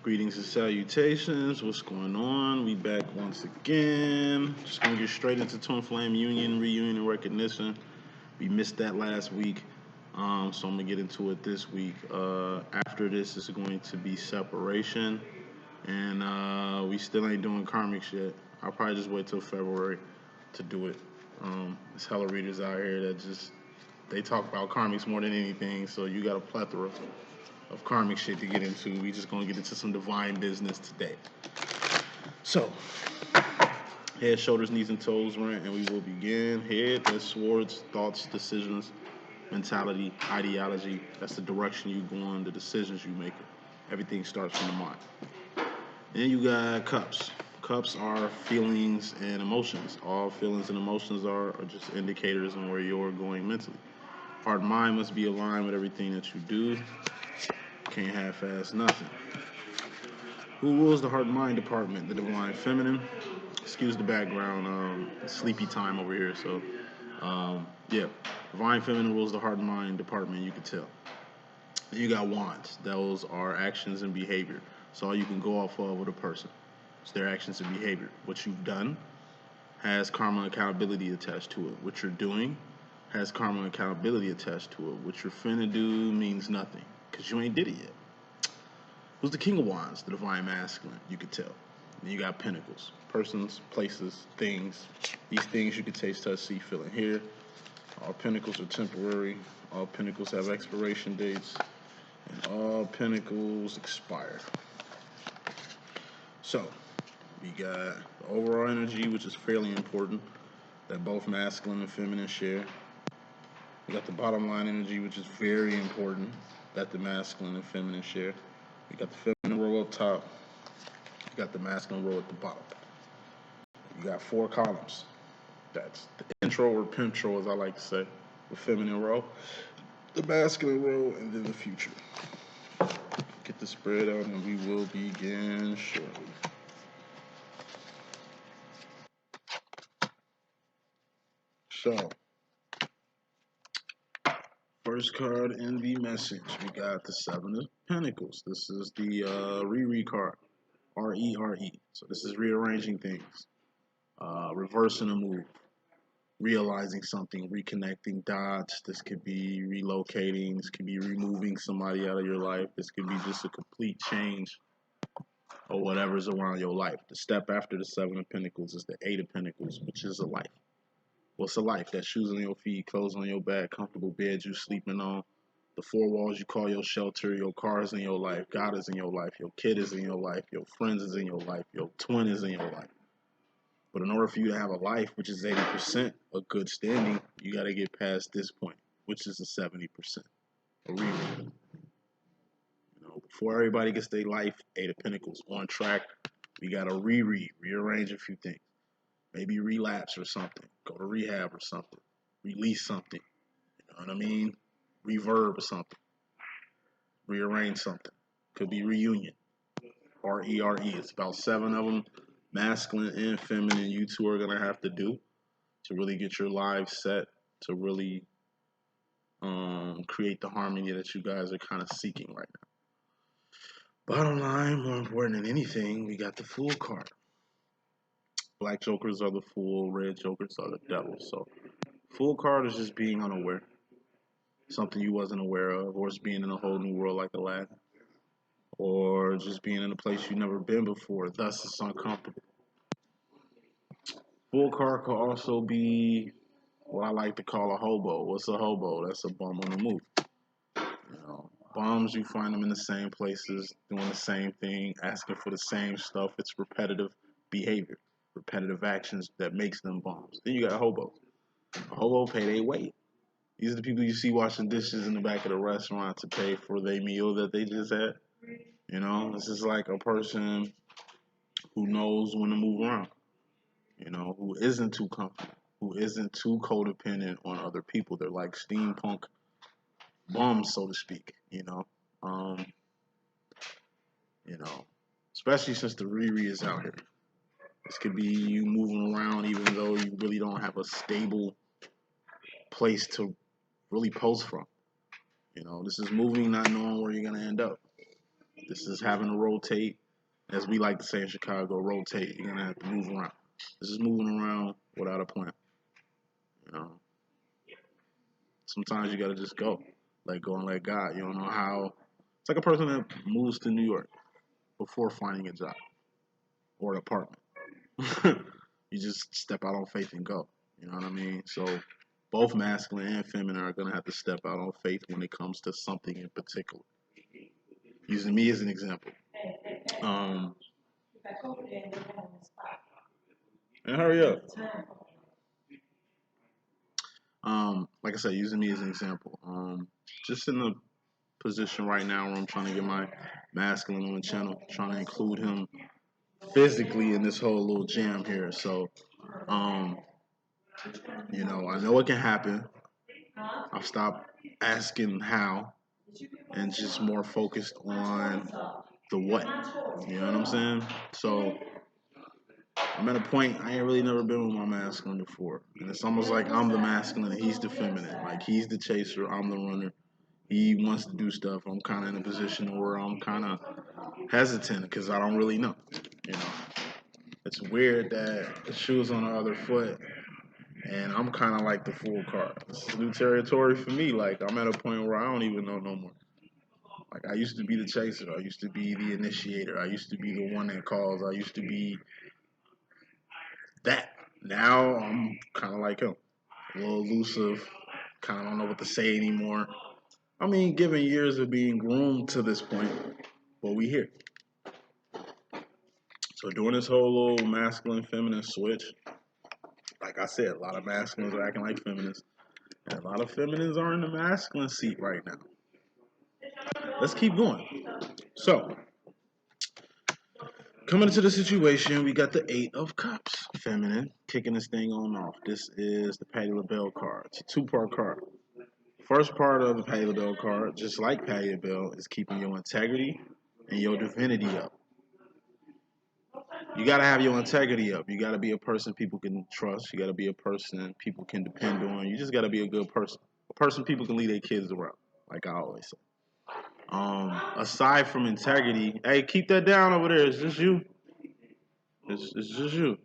Greetings and salutations. What's going on? We back once again. Just gonna get straight into Twin Flame Union, reunion, and recognition. We missed that last week, so I'm gonna get into it this week. After this is going to be separation, and we still ain't doing karmics yet. I'll probably just wait till February to do it. There's hella readers out here that just they talk about karmics more than anything, so you got a plethora of karmic shit to get into. We just gonna get into some divine business today. So, head, shoulders, knees, and toes, right? And we will begin. Head, that's swords, thoughts, decisions, mentality, ideology. That's the direction you go on, the decisions you make. Everything starts from the mind. Then you got cups. Cups are feelings and emotions. All feelings and emotions are just indicators on where you're going mentally. Heart and mind must be aligned with everything that you do. Can't half-ass nothing. Who rules the heart and mind department? The divine feminine. Excuse the background, sleepy time over here. So, yeah, divine feminine rules the heart and mind department. You can tell. Then you got wands. Those are actions and behavior. So all you can go off of with a person. It's their actions and behavior. What you've done has karma and accountability attached to it. What you're doing has karma and accountability attached to it. What you're finna do means nothing because you ain't did it yet. Who's the king of wands? The divine masculine. You could tell. Then you got pentacles. Persons, places, things. These things you can taste, touch, see, feel, and hear. All pentacles are temporary. All pentacles have expiration dates. And all pentacles expire. So, we got the overall energy, which is fairly important, that both masculine and feminine share. We got the bottom line energy, which is very important, that the masculine and feminine share. We got the feminine row up top. You got the masculine row at the bottom. You got 4 columns. That's the intro or pentro, as I like to say. The feminine row, the masculine row, and then the future. Get the spread out, and we will begin shortly. So, first card in the message, we got the 7 of Pentacles. This is the re card, R-E-R-E. So this is rearranging things, reversing a move, realizing something, reconnecting dots. This could be relocating. This could be removing somebody out of your life. This could be just a complete change of whatever's around your life. The step after the 7 of Pentacles is the 8 of Pentacles, which is a life. What's a life? That's shoes on your feet, clothes on your back, comfortable bed you sleeping on, the 4 walls you call your shelter, your car is in your life, God is in your life, your kid is in your life, your friends is in your life, your twin is in your life. But in order for you to have a life, which is 80% of good standing, you got to get past this point, which is the 70%. A reread. Before everybody gets their life, 8 of Pentacles on track, we got to rearrange a few things. Maybe relapse or something. Go to rehab or something. Release something. You know what I mean? Reverb or something. Rearrange something. Could be reunion. R-E-R-E. It's about 7 of them. Masculine and feminine. You two are going to have to do to really get your lives set. To really create the harmony that you guys are kind of seeking right now. Bottom line, more important than anything, we got the Fool card. Black jokers are the fool, red jokers are the devil. So, Fool card is just being unaware. Something you wasn't aware of, or it's being in a whole new world like Aladdin, or just being in a place you've never been before, thus it's uncomfortable. Fool card could also be what I like to call a hobo. What's a hobo? That's a bum on the move. Bums, you find them in the same places, doing the same thing, asking for the same stuff. It's repetitive behavior, repetitive actions that makes them bums. Then you got hobos. A hobo pay their weight. These are the people you see washing dishes in the back of the restaurant to pay for their meal that they just had. This is like a person who knows when to move around, who isn't too comfortable, who isn't too codependent on other people. They're like steampunk bums, so to speak, um, especially since the Riri is out here. This could be you moving around even though you really don't have a stable place to really post from. This is moving, not knowing where you're going to end up. This is having to rotate, as we like to say in Chicago, rotate. You're gonna have to move around. This is moving around without a plan. You know, sometimes you gotta just go, let go and let God. You don't know how. It's like a person that moves to New York before finding a job or an apartment. You just step out on faith and go. You know what I mean? So both masculine and feminine are gonna have to step out on faith when it comes to something in particular. Using me as an example. Um, and hurry up. Like I said, using me as an example. Just in the position right now where I'm trying to get my masculine on the channel, trying to include him physically in this whole little jam here. So, um, I know it can happen. I've stopped asking how and just more focused on the what. You know what I'm saying? So I'm at a point I ain't really never been with my masculine before. And it's almost like I'm the masculine and he's the feminine. Like he's the chaser, I'm the runner. He wants to do stuff. I'm kind of in a position where I'm kind of hesitant because I don't really know. You know, it's weird that the shoe's on the other foot and I'm kind of like the fool card. This is new territory for me. Like I'm at a point where I don't even know no more. Like I used to be the chaser. I used to be the initiator. I used to be the one that calls. I used to be that. Now I'm kind of like him, a little elusive. Kind of don't know what to say anymore. I mean, given years of being groomed to this point, but we here. So doing this whole little masculine feminine switch, like I said, a lot of masculines are acting like feminists, and a lot of feminines are in the masculine seat right now. Let's keep going. So coming into the situation, we got the Eight of Cups, feminine, kicking this thing on off. This is the Patti LaBelle card. It's a two-part card. First part of the Patti LaBelle card, just like Patti LaBelle, is keeping your integrity and your divinity up. You gotta have your integrity up. You gotta be a person people can trust. You gotta be a person people can depend on. You just gotta be a good person. A person people can lead their kids around, like I always say. Aside from integrity, hey, keep that down over there. It's just you. It's just you.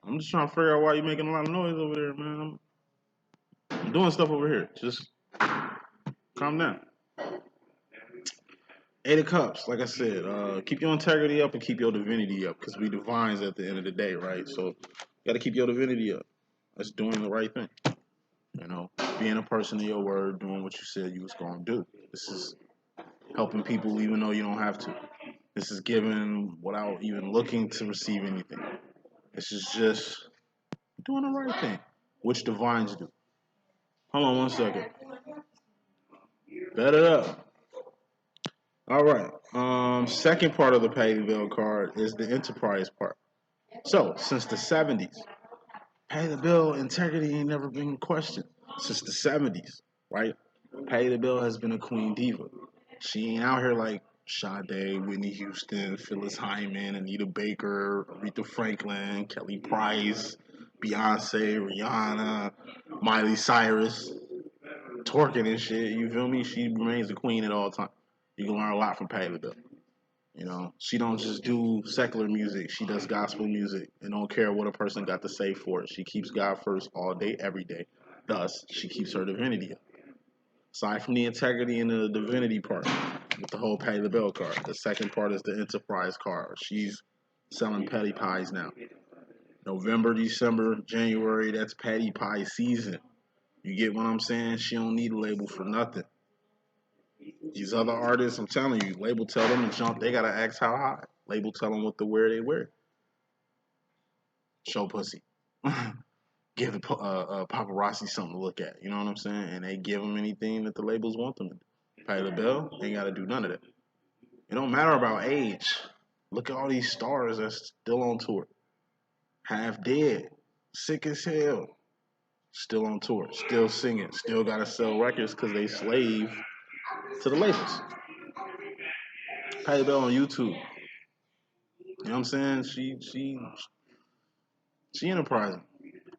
I'm just trying to figure out why you're making a lot of noise over there, man. I'm doing stuff over here. Just calm down. Eight of Cups, like I said, keep your integrity up and keep your divinity up because we divines at the end of the day, right? So you got to keep your divinity up. That's doing the right thing. Being a person of your word, doing what you said you was going to do. This is helping people even though you don't have to. This is giving without even looking to receive anything. This is just doing the right thing, which divines do. Hold on 1 second. Bet it up. All right. Second part of the Patti LaBelle card is the enterprise part. So, since the 70s, Patti LaBelle integrity ain't never been questioned. Since the 70s, right? Patti LaBelle has been a queen diva. She ain't out here like Sade, Whitney Houston, Phyllis Hyman, Anita Baker, Aretha Franklin, Kelly Price, Beyonce, Rihanna, Miley Cyrus, twerking and shit. You feel me? She remains a queen at all times. You can learn a lot from Patti LaBelle. She don't just do secular music. She does gospel music and don't care what a person got to say for it. She keeps God first all day, every day. Thus, she keeps her divinity up. Aside from the integrity and the divinity part with the whole Patti LaBelle card, the second part is the enterprise card. She's selling Patty Pies now. November, December, January, that's Patty Pie season. You get what I'm saying? She don't need a label for nothing. These other artists, I'm telling you, label tell them to jump, they gotta ask how high. Label tell them what to wear, they wear. Show pussy. Give the paparazzi something to look at. You know what I'm saying? And they give them anything that the labels want them to do. Patti LaBelle ain't gotta do none of that. It don't matter about age. Look at all these stars that's still on tour. Half dead, sick as hell, still on tour, still singing, still gotta sell records because they slave to the labels. Patti LaBelle on YouTube. You know what I'm saying? She enterprising.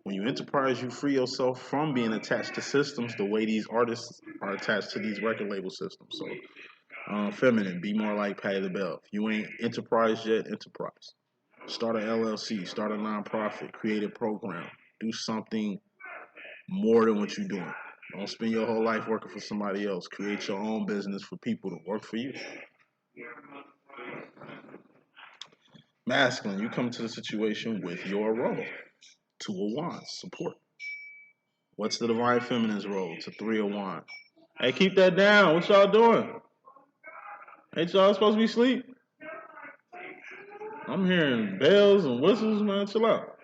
When you enterprise, you free yourself from being attached to systems the way these artists are attached to these record label systems. So, feminine, be more like Patty LaBelle. If you ain't enterprise yet, enterprise. Start an LLC, start a nonprofit, create a program, do something more than what you're doing. Don't spend your whole life working for somebody else. Create your own business for people to work for you. Masculine, you come to the situation with your role. Two of Wands, support. What's the divine feminine's role? It's a Three of Wands. Hey, keep that down. What y'all doing? Ain't y'all supposed to be asleep? I'm hearing bells and whistles, man. Chill out.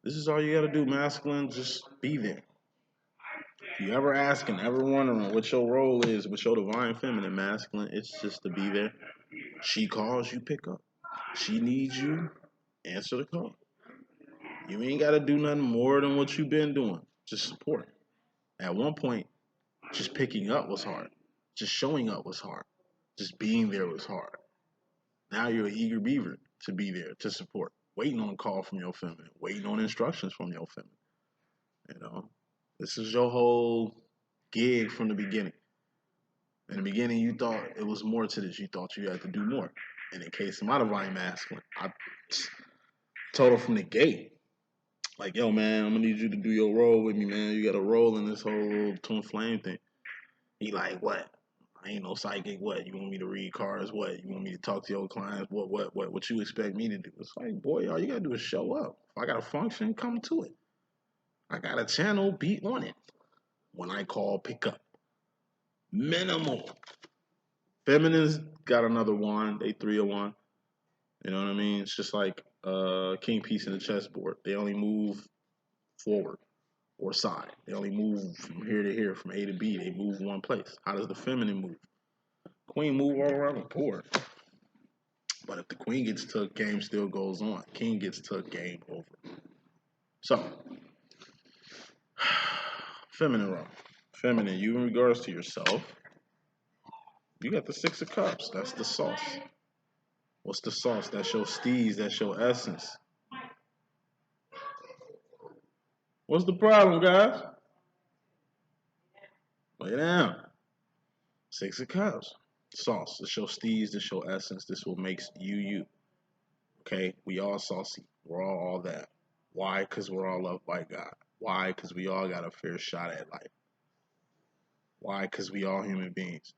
This is all you gotta do, masculine. Just be there. If you ever asking, ever wondering what your role is with your divine feminine, masculine, it's just to be there. She calls, you pick up. She needs you, answer the call. You ain't gotta do nothing more than what you've been doing. Just support. At one point, just picking up was hard. Just showing up was hard. Just being there was hard. Now you're an eager beaver to be there, to support. Waiting on a call from your feminine. Waiting on instructions from your feminine. You know? This is your whole gig from the beginning. In the beginning, you thought it was more to this. You thought you had to do more. In the case of my divine masculine, I told her from the gate, like, yo, man, I'm gonna need you to do your role with me, man. You got a role in this whole twin flame thing. He like, what? I ain't no psychic. What? You want me to read cards? What? You want me to talk to your clients? What you expect me to do? It's like, boy, all you gotta do is show up. If I got a function, come to it. I got a channel, be on it. When I call, pick up. Minimal. Feminines got another wand. They Three of Wands. You know what I mean? It's just like king piece in the chessboard. They only move forward or side. They only move from here to here, from A to B. They move one place. How does the feminine move? Queen move all around the board. But if the queen gets took, game still goes on. King gets took, game over. So, feminine role. Feminine, you in regards to yourself, you got the Six of Cups. That's the sauce. What's the sauce? That's your steez. That's your essence. What's the problem, guys? Lay down. Six of Cups. Sauce. This your steez. This your essence. This what makes you you. Okay? We all saucy. We're all that. Why? Because we're all loved by God. Why? Because we all got a fair shot at life. Why? Because we all human beings.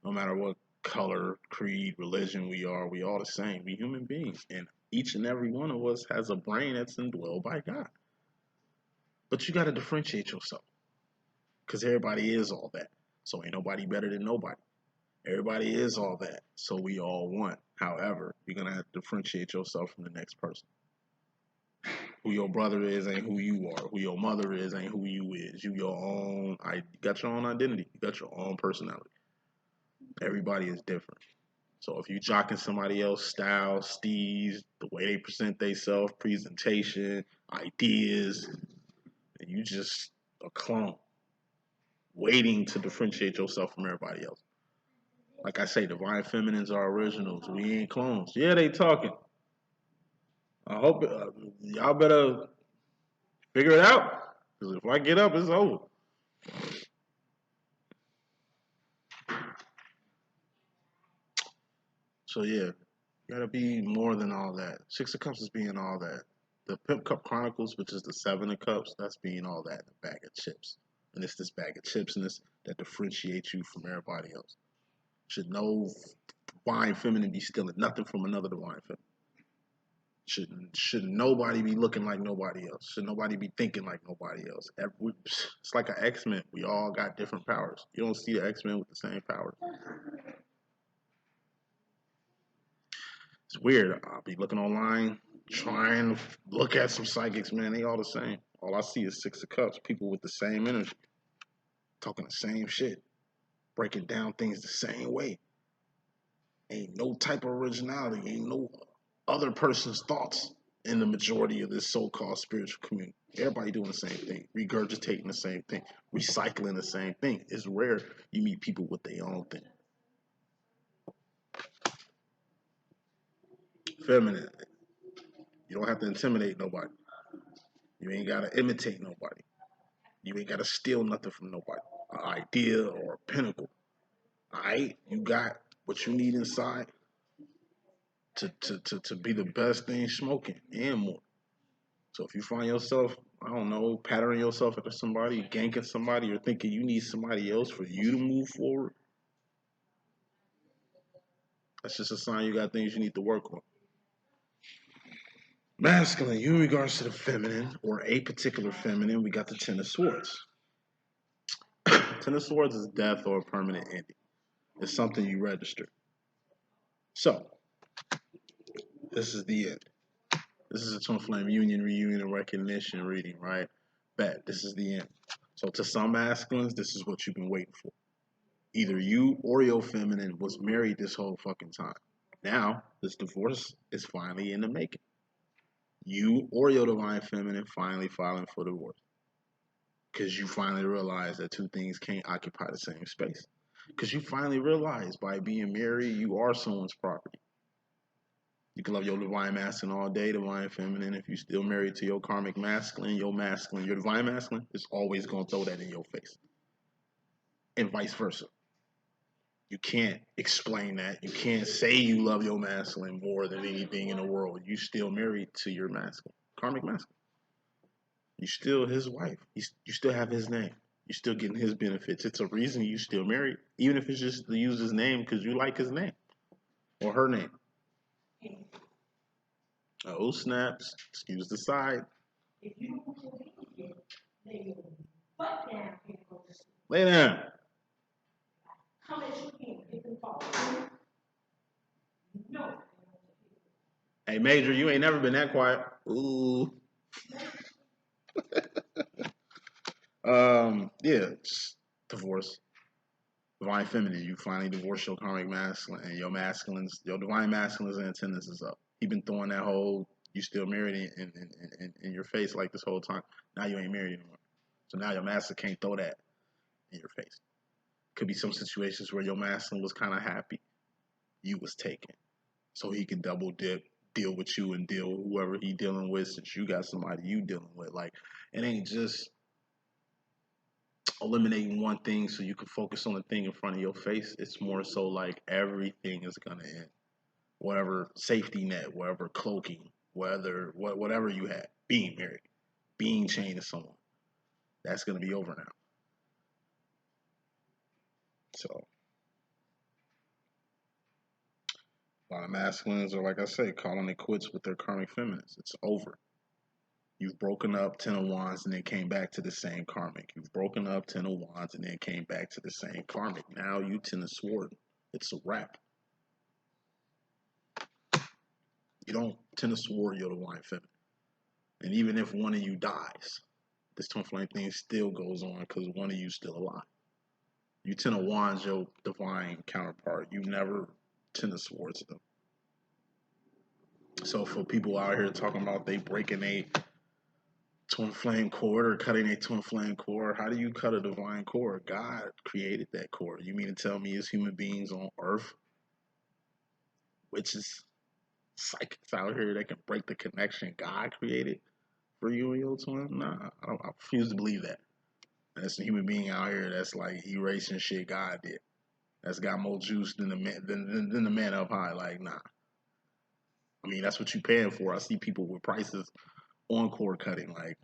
No matter what color, creed, religion we all the same. We human beings. And each and every one of us has a brain that's indwelled by God. But you got to differentiate yourself. Because everybody is all that. So ain't nobody better than nobody. Everybody is all that. So we all one. However, you're going to have to differentiate yourself from the next person. Who your brother is ain't who you are. Who your mother is ain't who you is. You got your own identity. You got your own personality. Everybody is different. So if you jocking somebody else's style, steez, the way they present themselves, presentation, ideas, and you just a clone, waiting to differentiate yourself from everybody else. Like I say, divine feminines are originals. We ain't clones. Yeah, they talking. I hope y'all better figure it out. Because if I get up, it's over. So yeah, you gotta be more than all that. Six of Cups is being all that. The Pimp Cup Chronicles, which is the Seven of Cups, that's being all that in a bag of chips. And it's this bag of chips and this that differentiates you from everybody else. Should no divine feminine be stealing nothing from another divine feminine. Should nobody be looking like nobody else? Should nobody be thinking like nobody else? It's like an X-Men. We all got different powers. You don't see the X-Men with the same powers. It's weird. I'll be looking online, trying to look at some psychics, man. They all the same. All I see is Six of Cups. People with the same energy, talking the same shit, breaking down things the same way. Ain't no type of originality. Ain't no other person's thoughts in the majority of this so-called spiritual community. Everybody doing the same thing, regurgitating the same thing, recycling the same thing. It's rare you meet people with their own thing. Feminine. You don't have to intimidate nobody. You ain't gotta imitate nobody. You ain't gotta steal nothing from nobody. An idea or a pinnacle. Alright? You got what you need inside to be the best thing smoking and more. So if you find yourself, I don't know, patterning yourself after somebody, ganking somebody, or thinking you need somebody else for you to move forward, that's just a sign you got things you need to work on. Masculine, you in regards to the feminine, or a particular feminine, we got the Ten of Swords. Ten of Swords is death or a permanent ending. It's something you register. So, this is the end. This is a twin flame union, reunion, and recognition reading, right? Bet, this is the end. So to some masculines, this is what you've been waiting for. Either you or your feminine was married this whole fucking time. Now, this divorce is finally in the making. You or your divine feminine finally filing for divorce. Because you finally realize that two things can't occupy the same space. Because you finally realize by being married, you are someone's property. You can love your divine masculine all day, divine feminine. If you're still married to your karmic masculine, your divine masculine is always going to throw that in your face. And vice versa. You can't explain that. You can't say you love your masculine more than anything in the world. You still married to your masculine, karmic masculine. You still his wife. You still have his name. You're still getting his benefits. It's a reason you still married, even if it's just to use his name because you like his name or her name. Oh, snaps. Excuse the side. Lay down. Hey, Major, you ain't never been that quiet. Ooh. Yeah, divorce. Divine feminine, you finally divorce your karmic masculine, and your divine masculine's antennas is up. He been throwing that whole you still married in your face like this whole time. Now you ain't married anymore. So now your master can't throw that in your face. Could be some situations where your masculine was kind of happy you was taken, so he can double dip, deal with you and deal with whoever he dealing with since you got somebody you dealing with. Like it ain't just eliminating one thing so you can focus on the thing in front of your face. It's more so like everything is gonna end. Whatever safety net, whatever cloaking, whatever you had, being married, being chained to someone, that's gonna be over now. So a lot of masculines are, like I say, calling it quits with their karmic feminines. It's over. You've broken up Ten of Wands and then came back to the same karmic. You've broken up Ten of Wands and then came back to the same karmic. Now you Ten of Swords. It's a wrap. You don't Ten of Swords your divine feminine. And even if one of you dies, this twin flame thing still goes on because one of you still alive. You Ten of Wands your divine counterpart. You never Ten of Swords them. So for people out here talking about they breaking a twin flame cord or cutting a twin flame cord, how do you cut a divine cord? God created that cord. You mean to tell me as human beings on earth, witches, psychics out here that can break the connection God created for you and your twin? Nah, I refuse to believe that. That's a human being out here that's like erasing shit God did. That's got more juice than the man up high. Like, nah. I mean, that's what you paying for. I see people with prices on cord cutting. Like,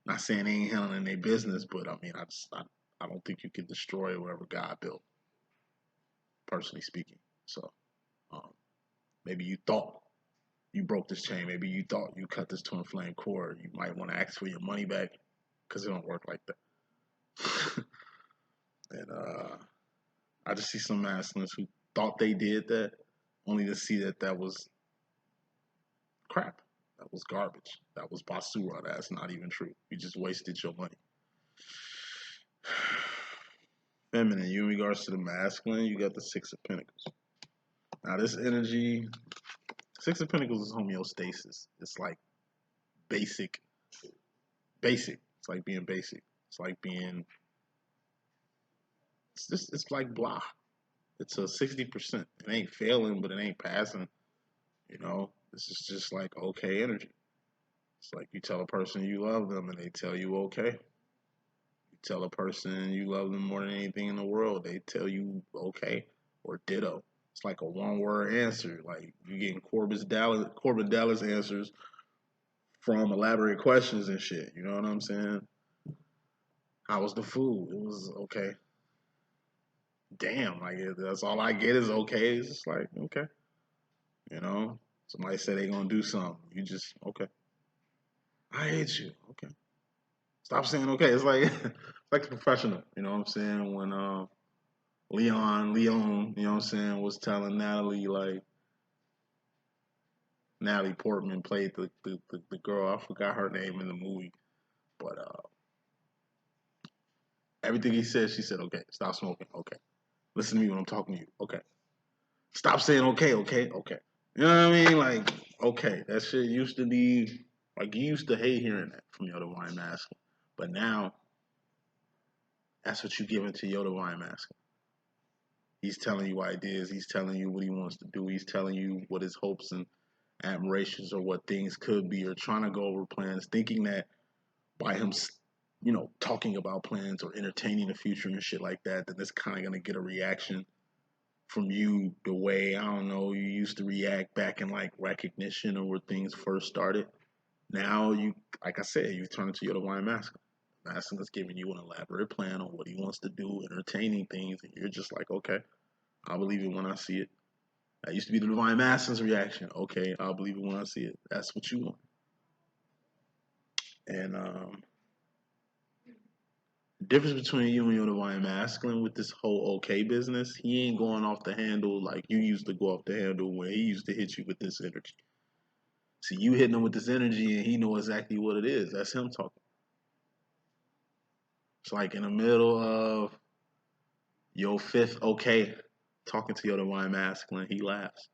not saying they ain't handling their business, but I mean, I don't think you can destroy whatever God built, personally speaking. So, um, maybe you thought you broke this chain. Maybe you thought you cut this twin flame cord. You might want to ask for your money back because it don't work like that. And I just see some masculines who thought they did that, only to see that that was crap. That was garbage. That was basura. That's not even true. You just wasted your money. Feminine, you in regards to the masculine, you got the Six of Pentacles. Now this energy, Six of Pentacles is homeostasis. It's like basic. It's like being basic. It's like being. It's like blah. It's a 60%. It ain't failing, but it ain't passing. You know, this is just like okay energy. It's like you tell a person you love them and they tell you okay. You tell a person you love them more than anything in the world, they tell you okay or ditto. It's like a one word answer. Like you getting Corbin Dallas answers from elaborate questions and shit. You know what I'm saying? How was the food? It was okay. Damn, like that's all I get is okay. It's just like okay, you know. Somebody say they gonna do something, you just okay. I hate you. Okay, stop saying okay. It's like it's like the professional. You know what I'm saying? When Leon, you know what I'm saying, was telling Natalie like Natalie Portman played the girl. I forgot her name in the movie, but everything he said, she said okay. Stop smoking. Okay, listen to me when I'm talking to you. Okay, stop saying okay, okay, okay. You know what I mean? Like, okay, that shit used to be like you used to hate hearing that from Yoda Wine Masculine, but now that's what you give into Yoda Wine Masculine. He's telling you ideas. He's telling you what he wants to do. He's telling you what his hopes and admirations or what things could be, or trying to go over plans, thinking that by him, talking about plans or entertaining the future and shit like that, then it's kind of gonna get a reaction from you the way I don't know you used to react back in like recognition or where things first started. Now you, like I said, you turn into your divine masculine. Masculine is giving you an elaborate plan on what he wants to do, entertaining things, and you're just like, okay, I'll believe it when I see it. That used to be the divine masculine's reaction. Okay, I'll believe it when I see it. That's what you want. And the difference between you and your divine masculine with this whole okay business, he ain't going off the handle like you used to go off the handle when he used to hit you with this energy. See, you hitting him with this energy and he know exactly what it is. That's him talking. It's like in the middle of your fifth okay talking to your divine masculine, he laughs.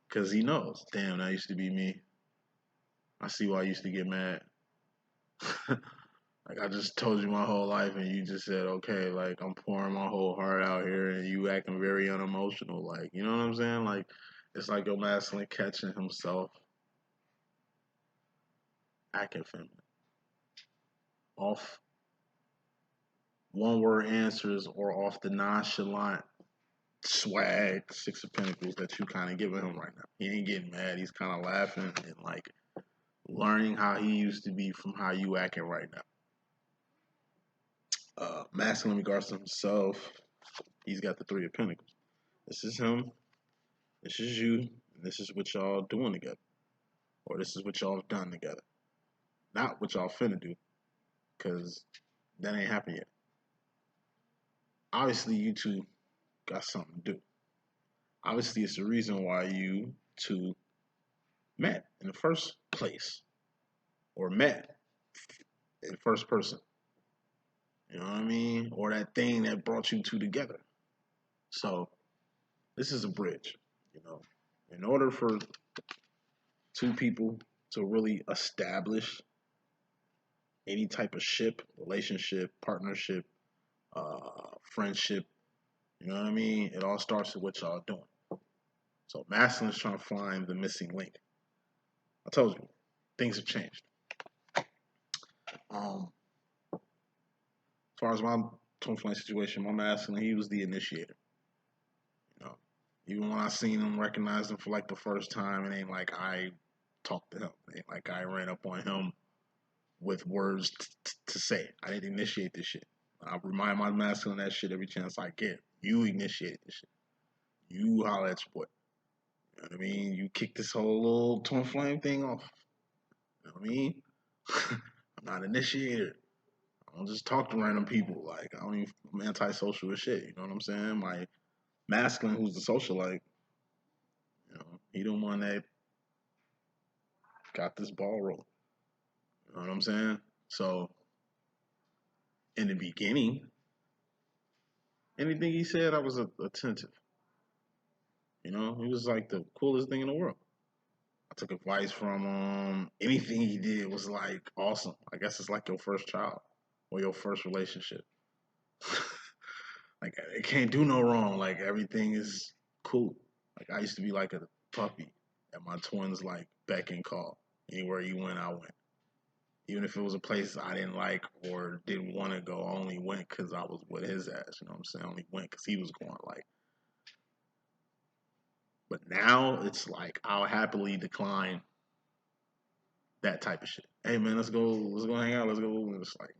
Because he knows, damn, that used to be me. I see why I used to get mad. Like I just told you my whole life and you just said, okay, like I'm pouring my whole heart out here and you acting very unemotional. Like, you know what I'm saying? Like it's like your masculine catching himself acting feminine. Off one word answers or off the nonchalant swag, Six of Pentacles that you kind of giving him right now. He ain't getting mad. He's kind of laughing and like learning how he used to be from how you acting right now. Masculine in regards to himself, he's got the Three of Pentacles. This is him. This is you. And this is what y'all doing together, or this is what y'all have done together. Not what y'all finna do, because that ain't happened yet. Obviously, you two got something to do. Obviously, it's the reason why you two met in the first place, or met in first person. You know what I mean? Or that thing that brought you two together. So this is a bridge. You know, in order for two people to really establish any type of ship, relationship, partnership, friendship, you know what I mean? It all starts with what y'all doing. So masculine's trying to find the missing link. I told you, things have changed. As far as my twin flame situation, my masculine, he was the initiator. You know, even when I seen him, recognized him for like the first time, it ain't like I talked to him. It ain't like I ran up on him with words to say. I didn't initiate this shit. I remind my masculine that shit every chance I get. You initiate this shit. You holler at your boy. You know what I mean? You kick this whole little twin flame thing off. You know what I mean? I'm not an initiator. I don't just talk to random people. Like I don't even. I'm antisocial as shit. You know what I'm saying? My masculine, who's the socialite, he the one that got this ball rolling. You know what I'm saying? So in the beginning, anything he said, I was attentive. You know, he was like the coolest thing in the world. I took advice from him. Anything he did was like awesome. I guess it's like your first child or your first relationship. Like it can't do no wrong. Like everything is cool. Like I used to be like a puppy. and my twins like beck and call. Anywhere you went, I went. Even if it was a place I didn't like or didn't want to go, I only went because I was with his ass. You know what I'm saying? I only went because he was going. Like, but now it's like I'll happily decline that type of shit. Hey man, let's go hang out, let's go. And it's like,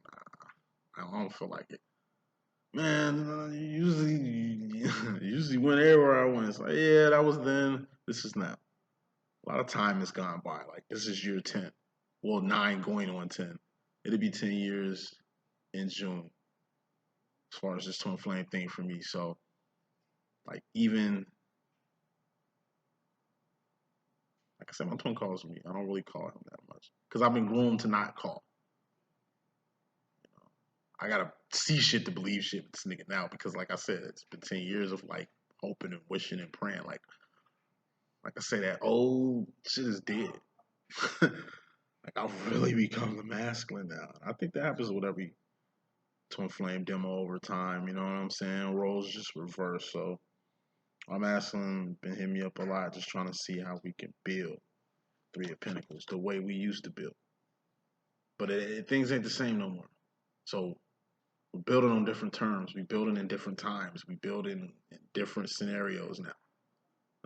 nah, I don't feel like it. Man, usually went everywhere I went. It's like, yeah, that was then. This is now. A lot of time has gone by. Like this is year 10. Well, 9 going on 10. It'll be 10 years in June as far as this twin flame thing for me. So, like, even like I said, my twin calls me. I don't really call him that much because I've been groomed to not call. I gotta see shit to believe shit with this nigga now because, like I said, it's been 10 years of like hoping and wishing and praying. Like I say, that old shit is dead. Like I've really become the masculine now. I think that happens with every twin flame demo over time. You know what I'm saying? Roles just reverse. So I'm asking, been hitting me up a lot, just trying to see how we can build Three of Pentacles the way we used to build. But things ain't the same no more. So we're building on different terms. We building in different times. We building in different scenarios now.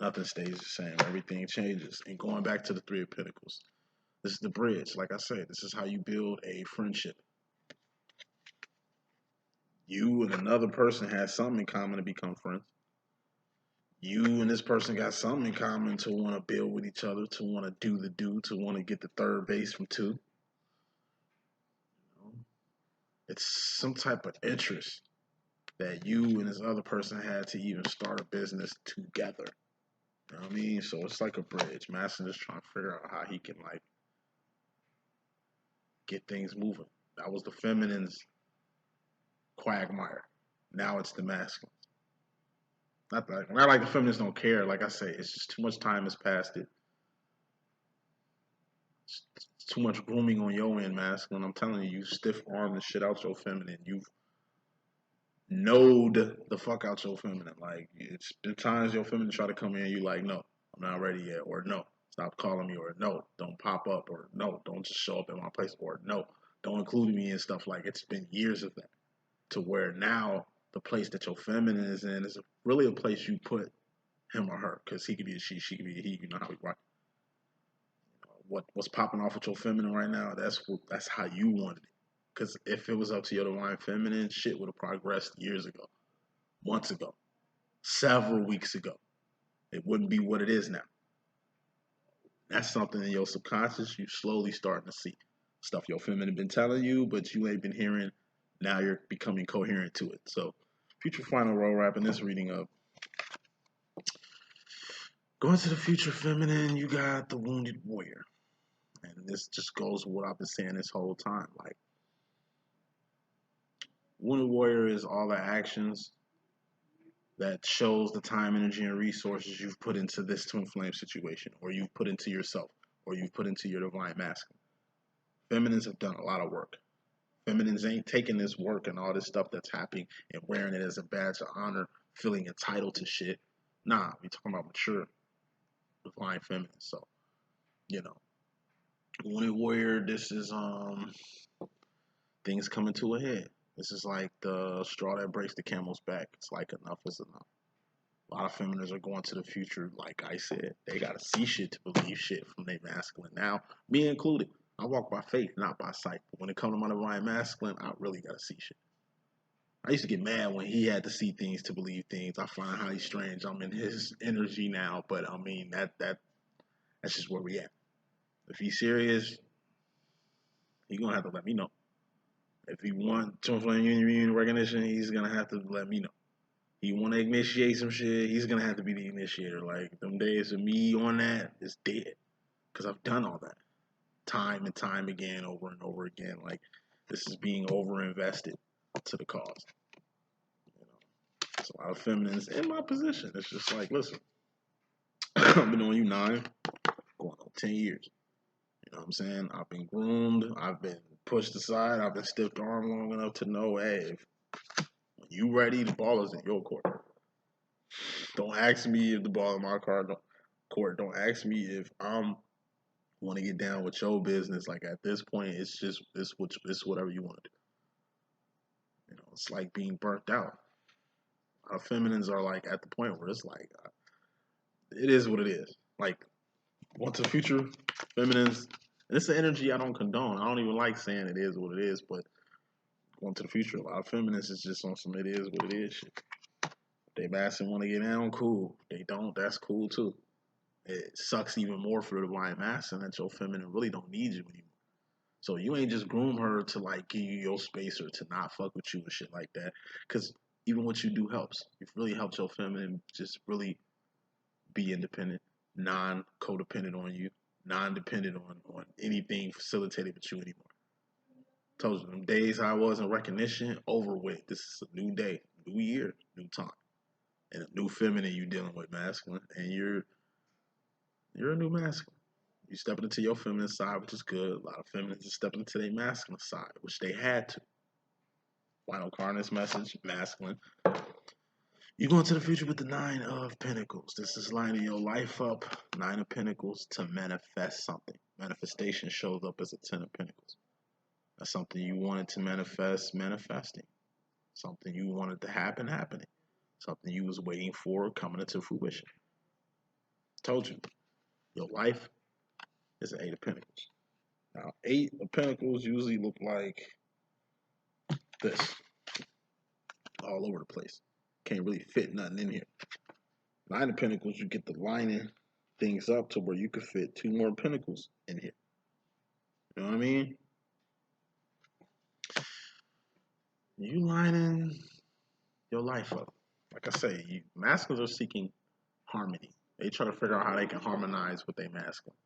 Nothing stays the same. Everything changes. And going back to the Three of Pentacles, this is the bridge. Like I said, this is how you build a friendship. You and another person had something in common to become friends. You and this person got something in common to want to build with each other, to want to do, to want to get the third base from 2. You know? It's some type of interest that you and this other person had to even start a business together. You know what I mean? So it's like a bridge. Madison just trying to figure out how he can like get things moving. That was the feminine's quagmire. Now it's the masculine. Not like the feminists don't care. Like I say, it's just too much time has passed it. It's too much grooming on your end, masculine. I'm telling you, you stiff arm the shit out your feminine. You've knowed the fuck out your feminine. Like it's been times your feminine try to come in, you like, no, I'm not ready yet, or no, stop calling me, or no, don't pop up, or no, don't just show up at my place, or no, don't include me in stuff. Like it's been years of that. To where now the place that your feminine is in is really a place you put him or her, because he could be a she could be a he. You know how we rock. What's popping off with your feminine right now? That's how you wanted it. Because if it was up to your divine feminine, shit would have progressed years ago, months ago, several weeks ago. It wouldn't be what it is now. That's something in your subconscious you slowly starting to see. Stuff your feminine been telling you, but you ain't been hearing. Now you're becoming coherent to it. So, future final roll wrapping this reading up. Going to the future feminine, you got the wounded warrior. And this just goes with what I've been saying this whole time. Like, wounded warrior is all the actions that shows the time, energy, and resources you've put into this twin flame situation, or you've put into yourself, or you've put into your divine masculine. Feminines have done a lot of work. Feminines ain't taking this work and all this stuff that's happening and wearing it as a badge of honor, feeling entitled to shit. Nah, we talking about mature, divine feminine. So, you know, wounded warrior, this is things coming to a head. This is like the straw that breaks the camel's back. It's like enough is enough. A lot of feminists are going to the future, like I said. They gotta see shit to believe shit from their masculine. Now, me included, I walk by faith, not by sight. But when it comes to my divine masculine, I really gotta see shit. I used to get mad when he had to see things to believe things. I find it highly strange. I'm in his energy now, but I mean that's just where we at. If he's serious, he's gonna have to let me know. If he want twin flame union recognition, he's gonna have to let me know. He want to initiate some shit, he's gonna have to be the initiator. Like them days of me on that is dead, because I've done all that time and time again, over and over again. Like this is being over invested to the cause. You know, it's a lot of feminines in my position. It's just like, listen, I've been on you 9, going on 10 years. You know what I'm saying? I've been groomed. I've been pushed aside. I've been stiffed arm long enough to know, hey, if when you ready, the ball is in your court. Don't ask me if the ball in my court. Court, don't ask me if I'm want to get down with your business. Like at this point, it's whatever you want to do. You know, it's like being burnt out. Our feminines are like at the point where it's like it is what it is. Like want to the future, feminines. And it's an energy I don't condone. I don't even like saying it is what it is, but going to the future, a lot of feminists is just on some it is what it is shit. They masculine want to get down, cool. They don't, that's cool too. It sucks even more for the divine masculine that your feminine really don't need you anymore. So you ain't just groom her to like give you your space or to not fuck with you and shit like that. Cause even what you do helps. You've really helped your feminine just really be independent, non-codependent on you, non-dependent on anything facilitated with you anymore. Told you them days I was in recognition over with. This is a new day, new year, new time, and a new feminine you dealing with masculine, and you're a new masculine. You stepping into your feminine side, which is good. A lot of feminists are stepping into their masculine side, which they had to. Final card in this message, masculine. You go into the future with the Nine of Pentacles. This is lining your life up. Nine of Pentacles to manifest something. Manifestation shows up as a Ten of Pentacles. That's something you wanted to manifest, manifesting. Something you wanted to happen, happening. Something you was waiting for, coming into fruition. Told you, your life is an Eight of Pentacles. Now, Eight of Pentacles usually look like this. All over the place. Can't really fit nothing in here. Nine of Pentacles, you get the lining things up to where you could fit two more Pentacles in here. You know what I mean? You lining your life up. Like I say, masculines are seeking harmony. They try to figure out how they can harmonize with their masculine.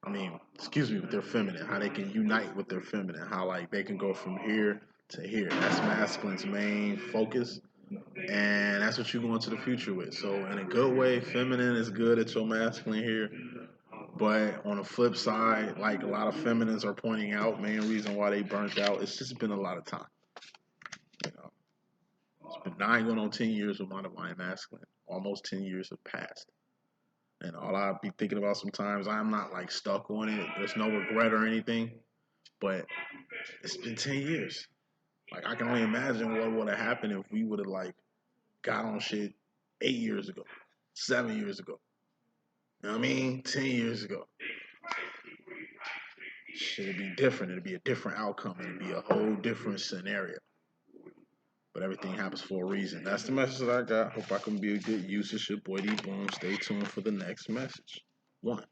With their feminine. How they can unite with their feminine. How like they can go from here to here. That's masculine's main focus. And that's what you're going to the future with. So in a good way, feminine is good at your masculine here. But on the flip side, like a lot of feminines are pointing out, main reason why they burnt out, it's just been a lot of time. You know, it's been 9 going on 10 years with my divine masculine. Almost 10 years have passed. And all I be thinking about sometimes, I'm not like stuck on it. There's no regret or anything. But it's been 10 years. Like I can only imagine what would have happened if we would have like got on shit 8 years ago, 7 years ago. You know what I mean? 10 years ago. Shit, it'd be different. It'd be a different outcome. It'd be a whole different scenario. But everything happens for a reason. That's the message that I got. Hope I can be a good use. It's your boy D.Boom. Stay tuned for the next message. 1.